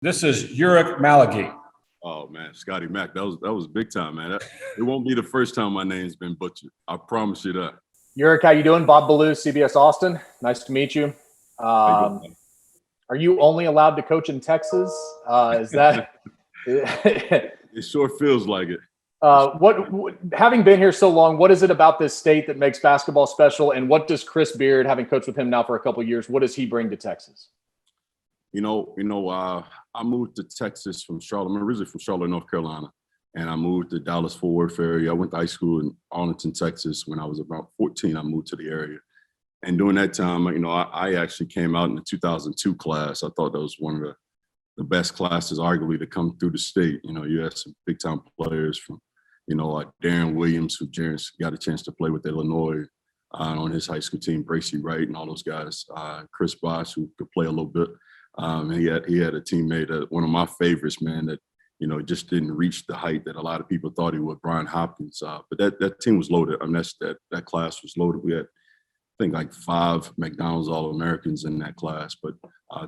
This is Ulric Maligi. Oh man, Scotty Mack, that was big time, man. It won't be the first time my name's been butchered. I promise you that. Ulric, how you doing? Bob Ballou, CBS Austin. Nice to meet you. Are you only allowed to coach in Texas? Is that? It sure feels like it. Having been here so long, what is it about this state that makes basketball special? And what does Chris Beard, having coached with him now for a couple of years, what does he bring to Texas? I moved to Texas from Charlotte. I'm originally from Charlotte, North Carolina, and I moved to Dallas-Fort Worth area. I went to high school in Arlington, Texas. When I was about 14, I moved to the area. And during that time, I actually came out in the 2002 class. I thought that was one of the best classes, arguably, to come through the state. You had some big-time players from, like Darren Williams, who got a chance to play with Illinois on his high school team, Bracy Wright, and all those guys. Chris Bosh, who could play a little bit. And he had a teammate, one of my favorites, man, that just didn't reach the height that a lot of people thought he would, Brian Hopkins. But that team was loaded. That class was loaded. We had, I think, like 5 McDonald's All-Americans in that class. But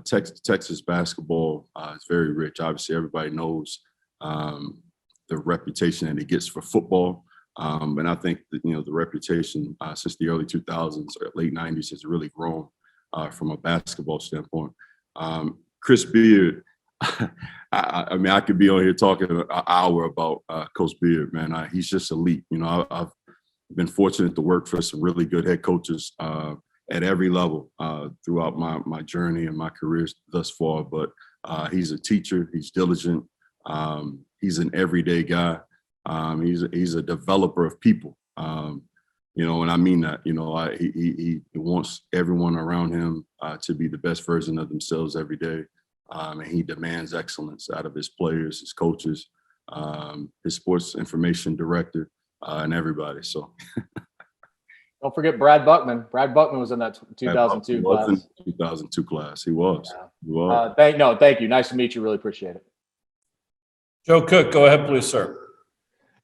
Texas basketball is very rich. Obviously, everybody knows the reputation that it gets for football. And I think that, the reputation since the early 2000s or late 90s has really grown from a basketball standpoint. Chris Beard, I could be on here talking an hour about Coach Beard, man. He's just elite. I've been fortunate to work for some really good head coaches at every level throughout my journey and my career thus far. But he's a teacher. He's diligent. He's an everyday guy. He's a developer of people. And I mean that. He wants everyone around him to be the best version of themselves every day. And he demands excellence out of his players, his coaches, his sports information director, and everybody. So don't forget Brad Buckman. Brad Buckman was in that 2002 class. In 2002 class. He was. Yeah. He was. Thank you. Nice to meet you. Really appreciate it. Joe Cook, go ahead, please, sir.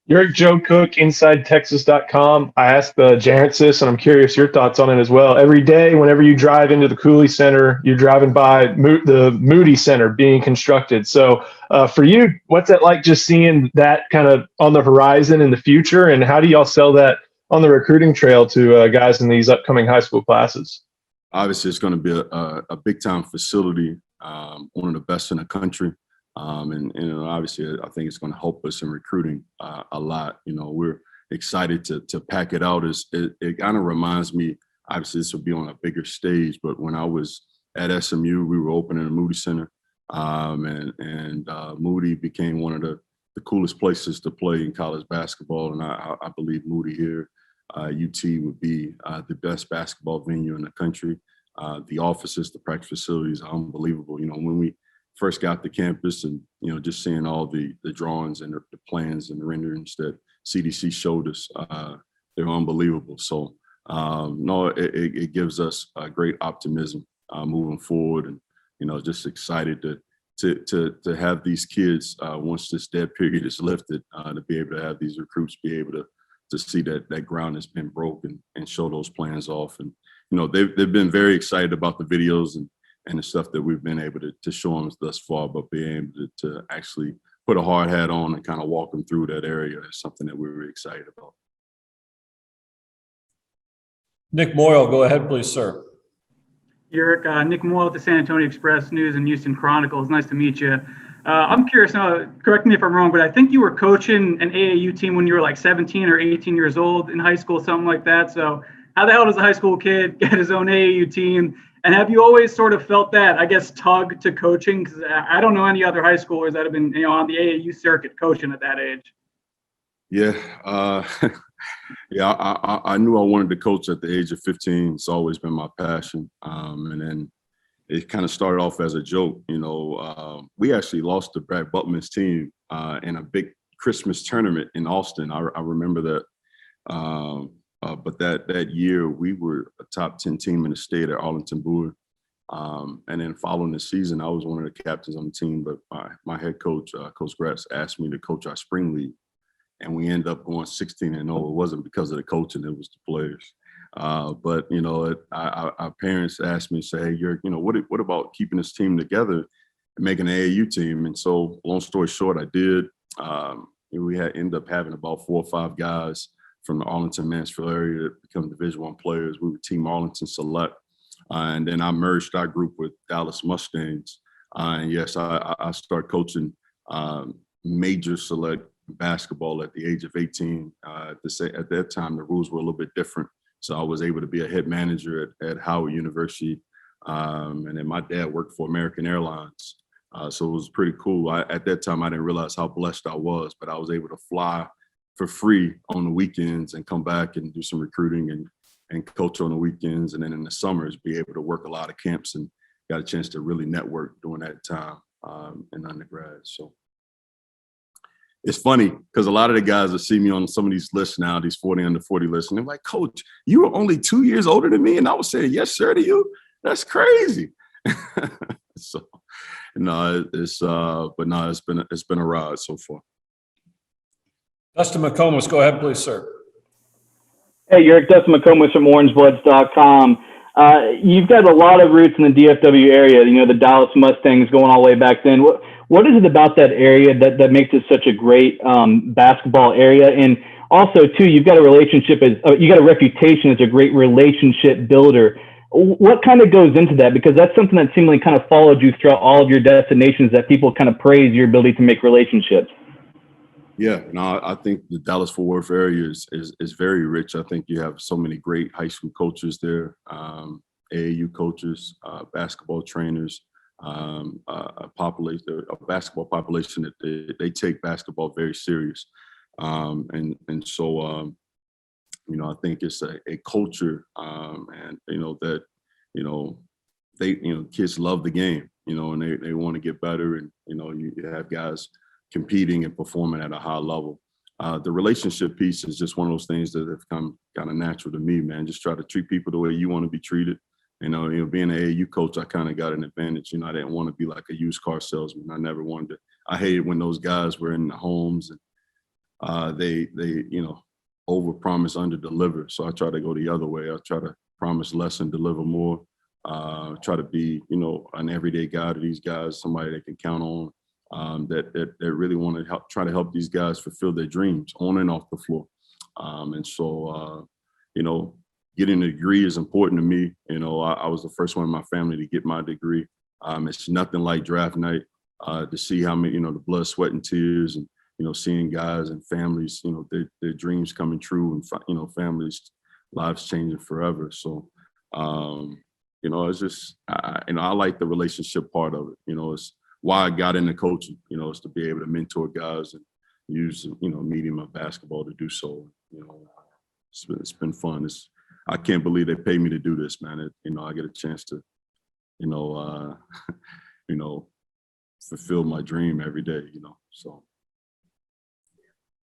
You're Joe Cook, InsideTexas.com. I asked Jarrett this, and I'm curious your thoughts on it as well. Every day, whenever you drive into the Cooley Center, you're driving by the Moody Center being constructed. So for you, what's that like, just seeing that kind of on the horizon in the future, and how do y'all sell that on the recruiting trail to guys in these upcoming high school classes? Obviously, it's going to be a big-time facility, one of the best in the country. And obviously, I think it's going to help us in recruiting a lot. We're excited to pack it out. It kind of reminds me, obviously, this will be on a bigger stage, but when I was at SMU, we were opening a Moody Center, and Moody became one of the coolest places to play in college basketball. And I believe Moody here, UT, would be the best basketball venue in the country. The offices, the practice facilities are unbelievable. When we first got to campus and, just seeing all the drawings and the plans and the renderings that CDC showed us, they're unbelievable. So, it gives us a great optimism moving forward, and, just excited to have these kids, once this dead period is lifted, to be able to have these recruits be able to see that ground has been broken and show those plans off. And, they've been very excited about the videos and the stuff that we've been able to show them thus far, but being able to actually put a hard hat on and kind of walk them through that area is something that we're really excited about. Nick Moyle, go ahead, please, sir. Ulric, Nick Moyle with the San Antonio Express News and Houston Chronicles. Nice to meet you. I'm curious now, correct me if I'm wrong, but I think you were coaching an AAU team when you were like 17 or 18 years old in high school, something like that. So how the hell does a high school kid get his own AAU team? And have you always sort of felt that, I guess, tug to coaching? Because I don't know any other high schoolers that have been, on the AAU circuit coaching at that age. Yeah. I knew I wanted to coach at the age of 15. It's always been my passion. And then it kind of started off as a joke. We actually lost to Brad Buckman's team in a big Christmas tournament in Austin. I remember that. But that year, we were a top 10 team in the state at Arlington Boyd. And then following the season, I was one of the captains on the team. But my head coach, Coach Gratz, asked me to coach our spring league. And we ended up going 16-0. It wasn't because of the coaching, it was the players. But our parents asked me, say, hey, what about keeping this team together? make an AAU team. And so, long story short, I did. We ended up having about 4 or 5 guys from the Arlington-Mansfield area that become Division I players. We were Team Arlington Select. And then I merged our group with Dallas Mustangs. And yes, I started coaching major select basketball at the age of 18. At that time, the rules were a little bit different. So I was able to be a head manager at Howard University. And then my dad worked for American Airlines. So it was pretty cool. At that time, I didn't realize how blessed I was, but I was able to fly for free on the weekends and come back and do some recruiting and coach on the weekends. And then in the summers, be able to work a lot of camps and got a chance to really network during that time in undergrad. So it's funny because a lot of the guys that see me on some of these lists now, these 40 under 40 lists, and they're like, Coach, you were only 2 years older than me. And I was saying, yes, sir, to you. That's crazy. So no, it's been a ride so far. Dustin McComas, go ahead, please, sir. Hey, Ulric, Dustin McComas from OrangeBloods.com. You've got a lot of roots in the DFW area, you know, the Dallas Mustangs going all the way back then. What is it about that area that makes it such a great basketball area? And also, too, you've got a reputation as a great relationship builder. What kind of goes into that? Because that's something that seemingly kind of followed you throughout all of your destinations, that people kind of praise your ability to make relationships. Yeah, no, I think the Dallas-Fort Worth area is very rich. I think you have so many great high school coaches there, AAU coaches, basketball trainers, a basketball population that they take basketball very serious. And so, you know, I think it's a culture, and, you know, that, you know, kids love the game, you know, and they want to get better. And, you know, you have guys competing and performing at a high level. The relationship piece is just one of those things that have come kind of natural to me, man. Just try to treat people the way you want to be treated. You know, being an AAU coach, I kind of got an advantage. You know, I didn't want to be like a used car salesman. I never wanted to. I hated when those guys were in the homes and they you know, overpromise, underdeliver. So I try to go the other way. I try to promise less and deliver more. Try to be, you know, an everyday guy to these guys, somebody they can count on. That really want to try to help these guys fulfill their dreams on and off the floor. And so, you know, getting a degree is important to me. You know, I was the first one in my family to get my degree. It's nothing like draft night to see how many, you know, the blood, sweat, and tears, and, you know, seeing guys and families, you know, their dreams coming true, and, you know, families' lives changing forever. So, you know, it's just, you know, I like the relationship part of it. You know, it's why I got into coaching, you know, is to be able to mentor guys and use, you know, medium of basketball to do so. You know, it's been fun. I can't believe they pay me to do this, man. You know, I get a chance to, you know, you know, fulfill my dream every day, you know, so.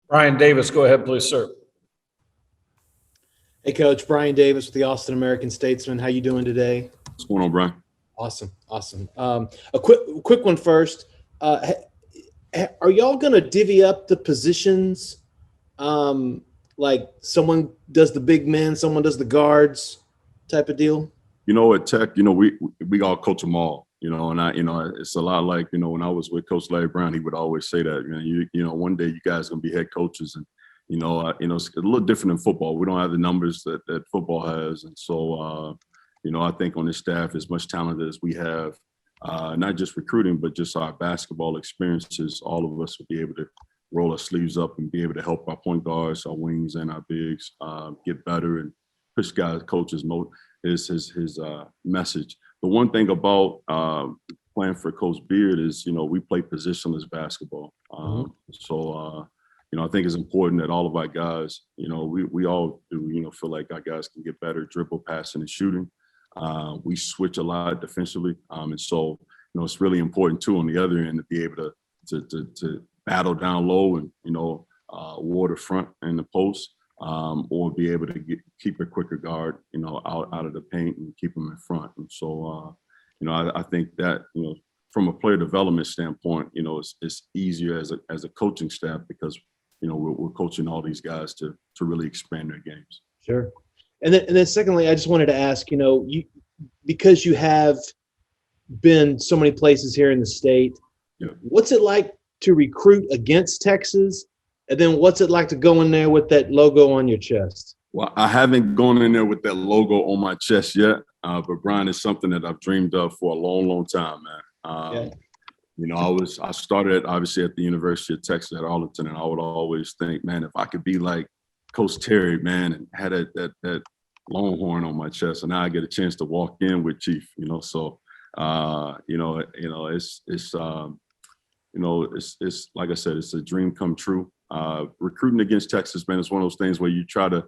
Brian Davis, go ahead, please, sir. Hey, Coach. Brian Davis with the Austin American-Statesman. How you doing today? What's going on, Brian? Awesome. A quick one first. Are y'all going to divvy up the positions? Like someone does the big men, someone does the guards type of deal? You know, at Tech, you know, we all coach them all, you know, and you know, it's a lot like, you know, when I was with Coach Larry Brown, he would always say that, you know, one day you guys are going to be head coaches. And, you know, it's a little different in football. We don't have the numbers that football has. And so, you know, I think on this staff, as much talent as we have, not just recruiting, but just our basketball experiences, all of us will be able to roll our sleeves up and be able to help our point guards, our wings, and our bigs get better. And push guys, coaches, is his message. The one thing about playing for Coach Beard is, you know, we play positionless basketball. So, you know, I think it's important that all of our guys, you know, we all do, you know, feel like our guys can get better dribble, passing, and shooting. We switch a lot defensively. And so, you know, it's really important too on the other end to be able to battle down low and, you know, ward the front and the post, or be able to keep a quicker guard, you know, out of the paint and keep them in front. And so, you know, I think that, you know, from a player development standpoint, you know, it's easier as a coaching staff because, you know, we're coaching all these guys to really expand their games. Sure. And then secondly, I just wanted to ask, you know, because you have been so many places here in the state. Yeah. What's it like to recruit against Texas? And then what's it like to go in there with that logo on your chest? Well, I haven't gone in there with that logo on my chest yet, but Brian is something that I've dreamed of for a long, long time, man. You know, I started obviously at the University of Texas at Arlington, and I would always think, man, if I could be like Coach Terry, man, and had that Longhorn on my chest, and now I get a chance to walk in with Chief, you know. So, it's like I said, it's a dream come true. Recruiting against Texas, man, it's one of those things where you try to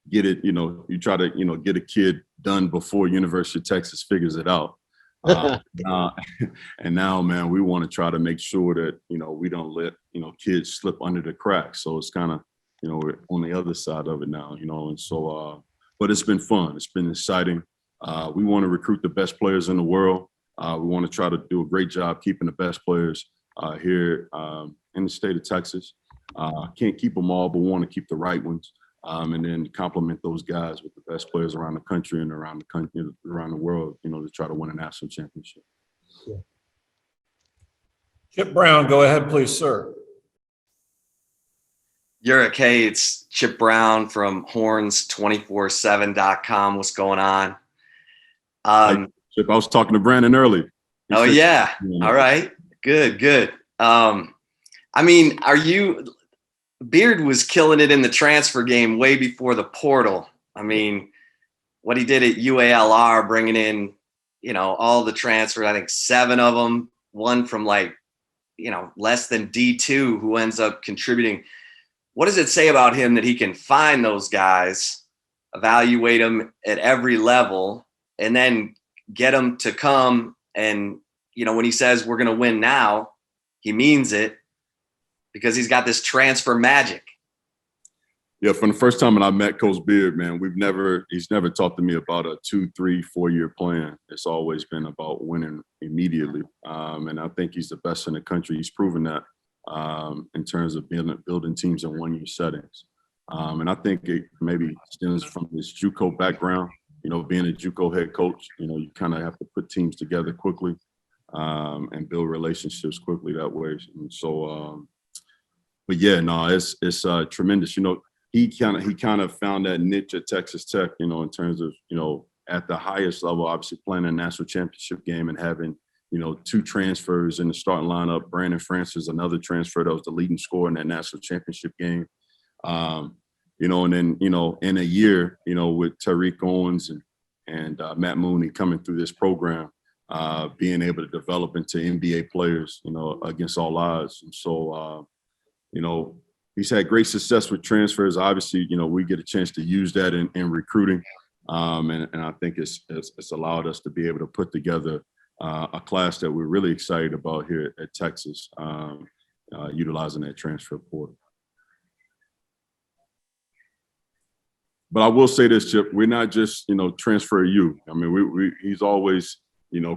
get it, get a kid done before University of Texas figures it out. And now, man, we want to try to make sure that, we don't let, kids slip under the cracks. So it's kind of, we're on the other side of it now, and so, but it's been fun. It's been exciting. We want to recruit the best players in the world. We want to try to do a great job keeping the best players here in the state of Texas. Can't keep them all, but want to keep the right ones. And then complement those guys with the best players around the country and around the country, around the world, to try to win a national championship. Yeah. Chip Brown, go ahead, please, sir. Ulric, hey, it's Chip Brown from horns247.com. What's going on? Chip, I was talking to Brandon earlier. Yeah. All right. Good. Beard was killing it in the transfer game way before the portal. I mean, what he did at UALR, bringing in, all the transfers, I think 7 of them, one from less than D2 who ends up contributing. What does it say about him that he can find those guys, evaluate them at every level, and then get them to come? And, when he says we're going to win now, he means it, because he's got this transfer magic. Yeah, from the first time when I met Coach Beard, man, he's never talked to me about a 2, 3, 4-year plan. It's always been about winning immediately. And I think he's the best in the country. He's proven that in terms of building teams in 1-year settings. And I think it maybe stems from his JUCO background, being a JUCO head coach, you kind of have to put teams together quickly and build relationships quickly that way. And so, but yeah, no, it's tremendous. He kind of found that niche at Texas Tech, in terms of, at the highest level, obviously playing a national championship game and having, 2 transfers in the starting lineup. Brandon Francis, another transfer that was the leading scorer in that national championship game. And then, in a year, with Tariq Owens and Matt Mooney coming through this program, being able to develop into NBA players, against all odds. And so, he's had great success with transfers. Obviously, we get a chance to use that in recruiting. And I think it's allowed us to be able to put together a class that we're really excited about here at Texas, utilizing that transfer portal. But I will say this, Chip, we're not just, transfer you. I mean, he's always,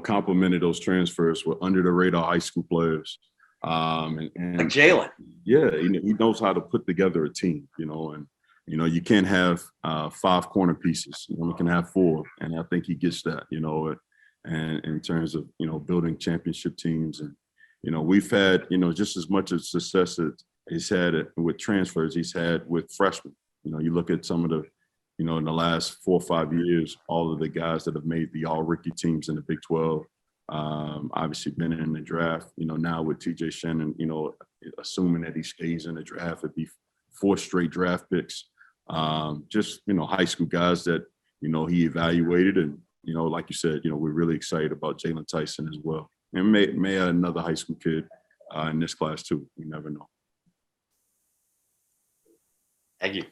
complimented those transfers with under the radar high school players. And like Jalen. Yeah, he knows how to put together a team, and you can't have 5 corner pieces. We can have 4, and I think he gets that, and in terms of building championship teams, and we've had just as much of success as he's had with transfers he's had with freshmen. You look at some of the in the last 4 or 5 years, all of the guys that have made the all-rookie teams in the Big 12. Obviously been in the draft, now with TJ Shannon, assuming that he stays in the draft, it'd be 4 straight draft picks. Just, high school guys that, he evaluated. And, like you said, we're really excited about Jalen Tyson as well. And may add another high school kid in this class too. You never know. Thank you.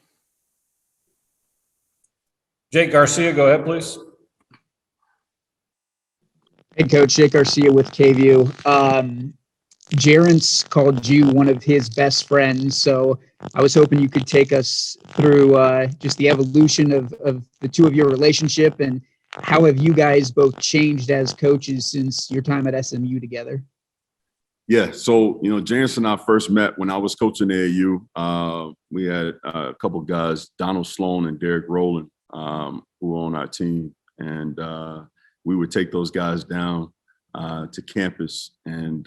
Jake Garcia, go ahead, please. Hey, Coach. Jake Garcia with KVU. Jarence called you one of his best friends, so I was hoping you could take us through just the evolution of the two of your relationship, and how have you guys both changed as coaches since your time at SMU together? Yeah, so, Jarence and I first met when I was coaching AAU. We had a couple of guys, Donald Sloan and Derek Rowland, who were on our team, and we would take those guys down to campus. And,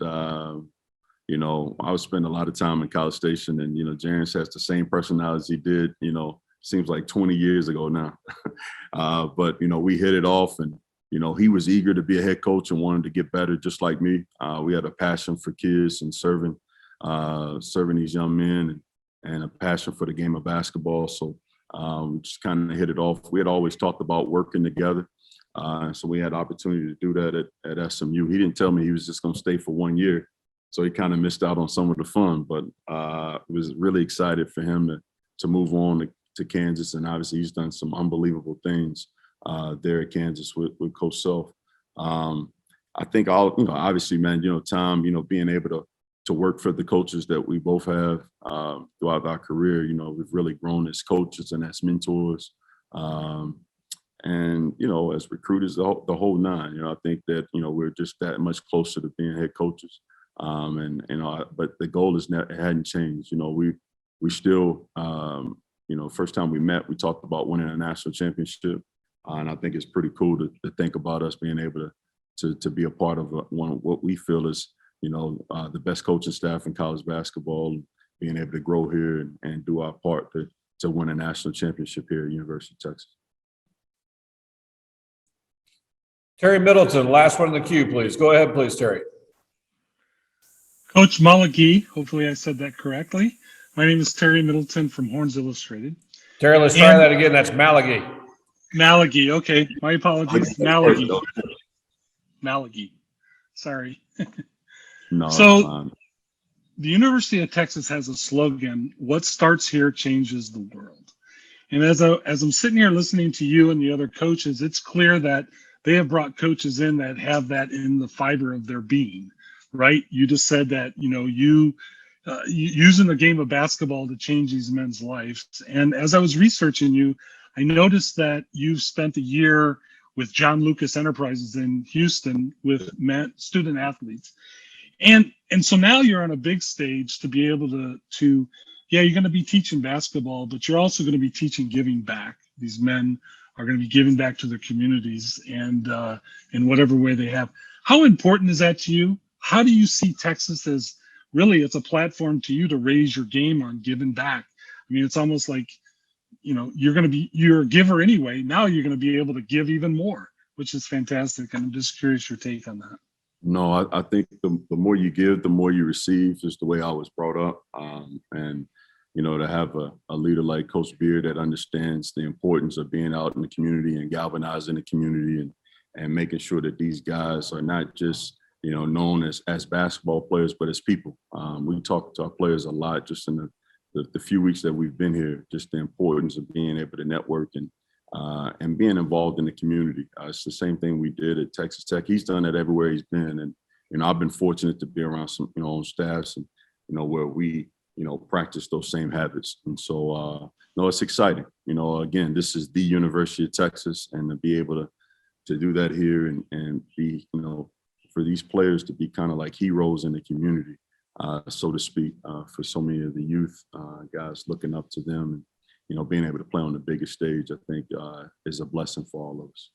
you know, I would spend a lot of time in College Station, and, you know, Jarence has the same personality he did, you know, seems like 20 years ago now. But, you know, we hit it off, and, you know, he was eager to be a head coach and wanted to get better just like me. We had a passion for kids and serving these young men, and a passion for the game of basketball. So we just kind of hit it off. We had always talked about working together. So we had opportunity to do that at SMU. He didn't tell me he was just going to stay for 1 year. So he kind of missed out on some of the fun, but was really excited for him to move on to Kansas. And obviously he's done some unbelievable things there at Kansas with Coach Self. I think obviously, man, Tom, being able to work for the coaches that we both have throughout our career, we've really grown as coaches and as mentors. And, as recruiters, the whole nine, I think that, we're just that much closer to being head coaches. But the goal it hadn't changed. We still, first time we met, we talked about winning a national championship. And I think it's pretty cool to think about us being able to be a part of what we feel is, the best coaching staff in college basketball, being able to grow here and do our part to win a national championship here at University of Texas. Terry Middleton, last one in the queue, please. Go ahead, please, Terry. Coach Maligi, hopefully I said that correctly. My name is Terry Middleton from Horns Illustrated. Terry, let's try that again. That's Maligi. Maligi, okay. My apologies. Maligi. Maligi. Sorry. No. So the University of Texas has a slogan, "What starts here changes the world." And as I'm sitting here listening to you and the other coaches, it's clear that they have brought coaches in that have that in the fiber of their being, right? You just said that, you using the game of basketball to change these men's lives. And as I was researching you, I noticed that you've spent a year with John Lucas Enterprises in Houston with student athletes. And so now you're on a big stage to be able to you're going to be teaching basketball, but you're also going to be teaching giving back. These men are going to be giving back to their communities and in whatever way they have. How important is that to you? How do you see Texas as really it's a platform to you to raise your game on giving back? I mean, it's almost like, you're a giver anyway. Now you're going to be able to give even more, which is fantastic. And I'm just curious your take on that. No, I think the more you give, the more you receive, is the way I was brought up. And, to have a leader like Coach Beard that understands the importance of being out in the community and galvanizing the community and making sure that these guys are not just, known as basketball players, but as people. We talk to our players a lot just in the few weeks that we've been here, just the importance of being able to network and being involved in the community. It's the same thing we did at Texas Tech. He's done it everywhere he's been. And, I've been fortunate to be around some, on staffs and, where we, practice those same habits. And so, it's exciting. Again, this is the University of Texas, and to be able to do that here and be, for these players to be kind of like heroes in the community, so to speak, for so many of the youth guys looking up to them and, being able to play on the biggest stage, I think is a blessing for all of us.